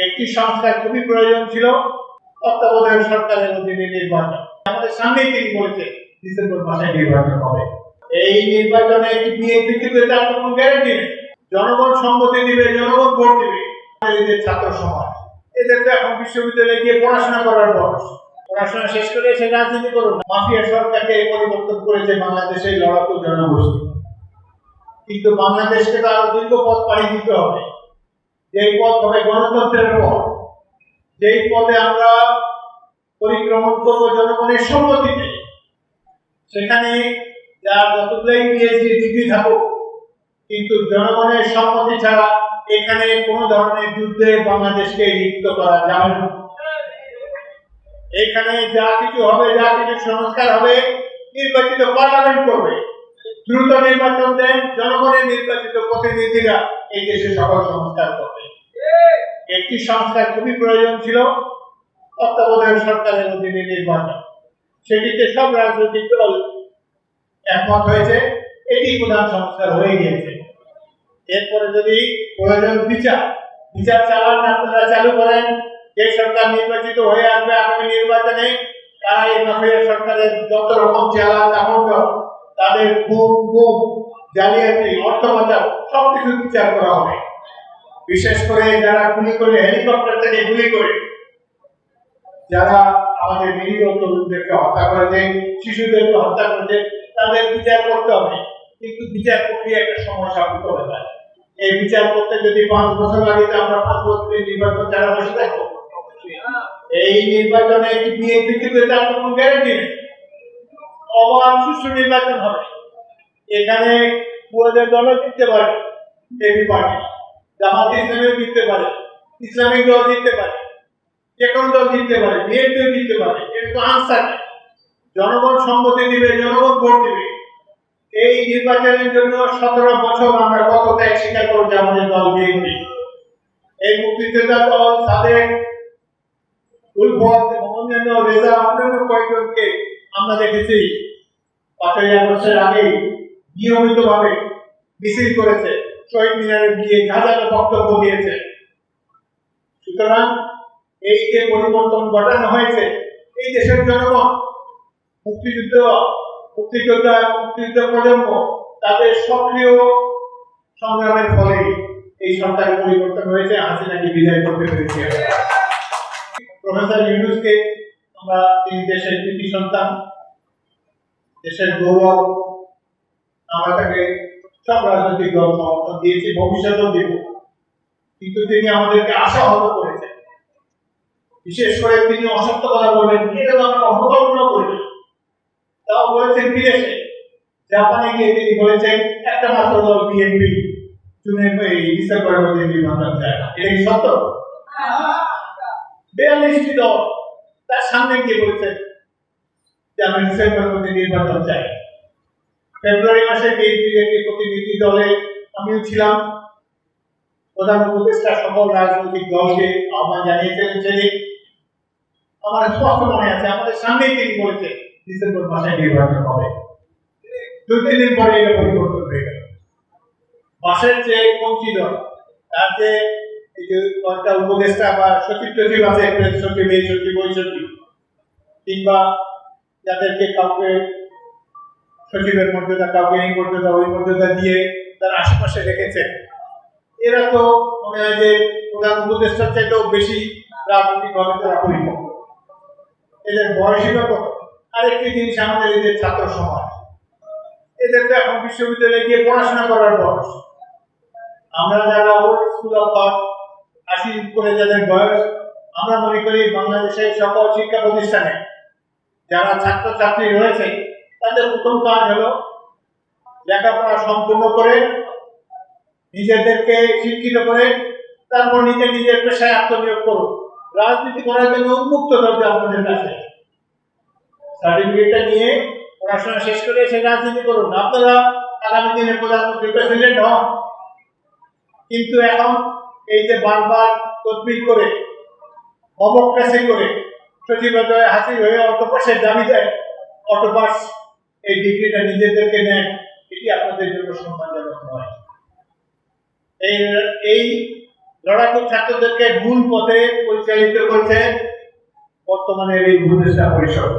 একটি সংস্কার খুবই প্রয়োজন ছিল তত্ত্বাবধায়ক সরকারের অধীনে নির্বাচন। আমাদের সামনেই তিনি বলেছেন ডিসেম্বর মাসে নির্বাচন হবে। এই নির্বাচনে একটি বিএনপি থেকে তার কোনো গ্যারান্টি নেই। জনগণ সম্মতি দিবে, জনগণ ভোট দিবে। এদের ছাত্র সমাজ, এদের তো এখন বিশ্ববিদ্যালয়ে গিয়ে পড়াশোনা করার বয়স। পড়াশোনা শেষ করে এসে রাজনীতি করুন। মাফিয়া সরকারকে পরিবর্তন করেছে বাংলাদেশের লড়াকু জনগোষ্ঠী। কিন্তু বাংলাদেশকে তো আরো দীর্ঘ পথ পাড়ি দিতে হবে। যেই পথ হবে গণতন্ত্রের পথ, যেই পথে আমরা পরিক্রমণ করবো জনগণের সম্মতিতে। সেখানে যার যতগুলোই পিএইচডি ডিগ্রি থাকুক, কিন্তু জনগণের সম্মতি ছাড়া এখানে কোন ধরনের যুদ্ধে বাংলাদেশকে লিপ্ত করা যাবে না। এখানে যা কিছু হবে, যা কিছু সংস্কার হবে, নির্বাচিত পার্লামেন্ট করবে। দ্রুত নির্বাচন দেন, জনগণের নির্বাচিত প্রতিনিধিরা এই দেশে সকল সংস্কার করবে। একটি সংস্কার খুবই প্রয়োজন ছিল তত্ত্বাবধায়ক সরকারের অধীনে নির্বাচন। সেটিতে সব রাজনৈতিক দল একমত হয়েছে, এটি প্রধান সংস্কার হয়ে গিয়েছে। এরপরে যদি প্রয়োজন বিচার চালান, আপনারা চালু করেন। যে সরকার নির্বাচিত হয়ে আসবে আগামী নির্বাচনে, তারা এই মাফিয়া সরকারের যত রকম চালান চামড়, তাদের খুন গুম জালিয়াতি অর্থ পাচার সবকিছু বিচার করা হবে। বিশেষ করে যারা গুলি করে, হেলিকপ্টার থেকে গুলি করে যারা আমাদের নিরীহ তরুণদেরকে হত্যা করেছে, শিশুদেরকে হত্যা করেছে, তাদের বিচার করতে হবে। কিন্তু বিচার প্রক্রিয়া একটা সময় সাপেক্ষ হয়ে যায়। এই বিচার করতে যদি 5 বছর লাগে, আমরা 5 বছরের নির্বাচন ছাড়া বসে থাকবো। এই নির্বাচনে একটি বিএনপি থেকে তার কোনো গ্যারান্টি নেই। অবাধ সুষ্ঠু নির্বাচন হবে। এখানে পুরোদের দলও জিততে পারে, এবি পার্টি, জামাত ইসলামীও জিততে পারে, ইসলামিক দল জিততে পারে, যে কোনো দল জিততে পারে, বিএনপিও জিততে পারে। কিন্তু আনসার জনগণ সম্মতি দিবে, জনগণ ভোট দিবে। এই নির্বাচনের জন্য 17 বছর আমরা কত ত্যাগ স্বীকার করেছি আমাদের দল বিএনপি। এই মুক্তিযোদ্ধা দল তাদের উলফত এবং অন্যান্য রেজা, অন্যান্য কয়েকজনকে আমরা দেখেছি 5ই আগস্টের আগে নিয়মিতভাবে মিছিল করেছে, শহীদ মিনারে গিয়ে ঝাঁঝালো বক্তব্য দিয়েছে। সুতরাং এই যে পরিবর্তন ঘটানো হয়েছে, এই দেশের জনগণ, মুক্তিযোদ্ধা প্রজন্ম, তাদের সক্রিয় সংগ্রামের ফলে এই সরকারের পরিবর্তন হয়েছে। হাসিনাকে বিদায় করতে পেরেছি। প্রফেসর ইউনূসকে আমরা, তিনি দেশের কৃতি সন্তান, দেশের গৌরব। আমরা তাকে সব রাজনৈতিক দল সমর্থন দিয়েছি, ভবিষ্যতেও দেব। কিন্তু তিনি আমাদেরকে আশাহত করেছেন। বিশেষ করে তিনি অসত্য কথা বলবেন, এটা তো আমরা অনুকল্পনা করি না। তাও বলেছেন বিদেশে, জাপানে গিয়ে তিনি বলেছেন একটা মাত্র দল বিএনপি ডিসেম্বরের মধ্যে নির্বাচন চায় না। এটা কি সত্য? 42টি দল তার সামনে গিয়ে বলেছেন যে আমরা ডিসেম্বরের মধ্যে নির্বাচন চাই। ফেব্রুয়ারি মাসে বিএনপির একটি প্রতিনিধি দলে আমিও ছিলাম। প্রধান উপদেষ্টা সকল রাজনৈতিক দলকে আহ্বান জানিয়েছিলেন। সেদিন আমার স্পষ্ট মনে আছে, আমাদের সামনেই তিনি বলেছেন ডিসেম্বর মাসে নির্বাচন হবে। 2-3 দিন পরে এটা পরিবর্তন হয়ে গেল। বাসের যে কমতি দল, তার যে এই যে কয়েকটা উপদেষ্টা বা সচিব টচিব আছে, সচিব এই সচিব ওই সচিব, কিংবা যাদেরকে কাউকে সচিবের মর্যাদা, কাউকে এই মর্যাদা ওই মর্যাদা দিয়ে তার আশেপাশে রেখেছে, এরা তো মনে হয় যে প্রধান উপদেষ্টার চাইতেও বেশি রাজনৈতিকভাবে তারা পরিপক্ক। এদের বয়সী কত। আরেকটি জিনিস, আমাদের এদের ছাত্র সমাজ, এদের তো এখন বিশ্ববিদ্যালয়ে গিয়ে পড়াশোনা করার বয়স। আমরা যারা ওল্ড স্কুল অফ থট, 80 করে যাদের বয়স, আমরা মনে করি বাংলাদেশের সকল শিক্ষা প্রতিষ্ঠানে যারা ছাত্রছাত্রী রয়েছে, তাদের প্রথম কাজ হলো লেখাপড়া সম্পূর্ণ করে, নিজেদেরকে শিক্ষিত করে, তারপর নিজের পেশায় আত্মনিয়োগ করুন। রাজনীতি করার জন্য উন্মুক্ত দরজা আপনাদের কাছে। সার্টিফিকেটটা নিয়ে পড়াশোনা শেষ করে এসে রাজনীতি করুন। আপনারা আগামী দিনে প্রধানমন্ত্রী, প্রেসিডেন্ট হন। কিন্তু এখন এই যে বারবার তদবির করে, অবক্রাসি করে, সচিবালয়ে হাজির হয়ে অটোপাসের দাবি দেয়, অটোপাস এই ডিগ্রিটা নিজেদেরকে নেন, এটি আপনাদের জন্য সম্মানজনক নয়। এই লড়াকু ছাত্রদেরকে মূল পথে পরিচালিত করেছে বর্তমানের এই উপদেষ্টা পরিষদ।